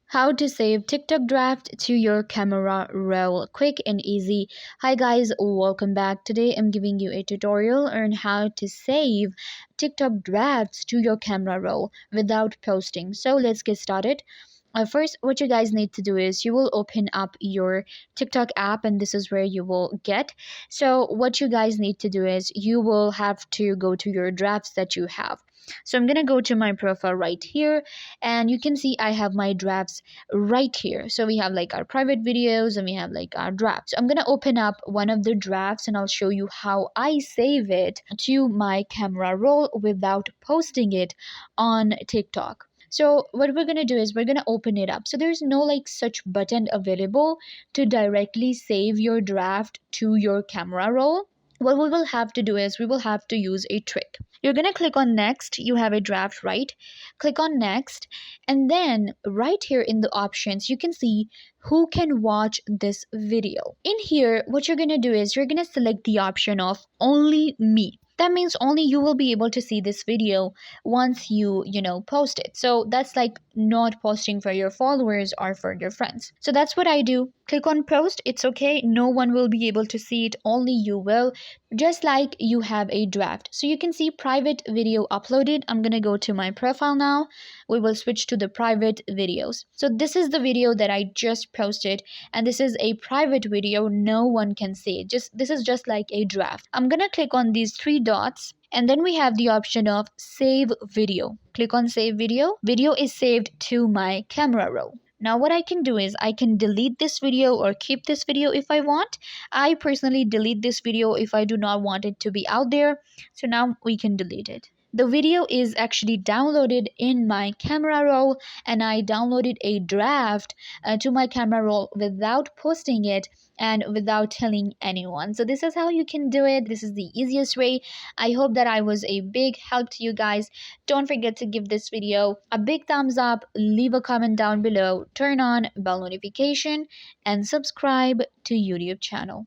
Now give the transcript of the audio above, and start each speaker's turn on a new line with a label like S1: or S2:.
S1: How to save TikTok draft to your camera roll, quick and easy. Hi guys, welcome back. Today I'm giving you a tutorial on how to save TikTok drafts to your camera roll without posting. So let's get started. First, what you guys need to do is you will open up your TikTok app, and this is where you will get. So what you guys need to do is you will have to go to your drafts that you have. So I'm gonna go to my profile right here, and you can see I have my drafts right here. So we have like our private videos and we have like our drafts. So I'm gonna open up one of the drafts and I'll show you how I save it to my camera roll without posting it on TikTok. So what we're going to do is we're going to open it up. So there's no like such button available to directly save your draft to your camera roll. What we will have to do is we will have to use a trick. You're going to click on next. You have a draft, right? Click on next, and then right here in the options you can see who can watch this video. In here what you're going to do is you're going to select the option of only me. That means only you will be able to see this video once you post it. So that's like not posting for your followers or for your friends. So that's what I do. Click on post. It's okay, no one will be able to see it, only you will, just like you have a draft. So you can see private video uploaded. I'm gonna go to my profile now. We will switch to the private videos. So this is the video that I just posted, and this is a private video, no one can see it. This is just like a draft. I'm gonna click on these three dots, and then we have the option of save video. Click on save video. Video is saved to my camera roll. Now what I can do is I can delete this video or keep this video if I want. I personally delete this video if I do not want it to be out there. So now we can delete it. The video is actually downloaded in my camera roll, and I downloaded a draft to my camera roll without posting it and without telling anyone. So this is how you can do it. This is the easiest way. I hope that I was a big help to you guys. Don't forget to give this video a big thumbs up, leave a comment down below, turn on bell notification, and subscribe to YouTube channel.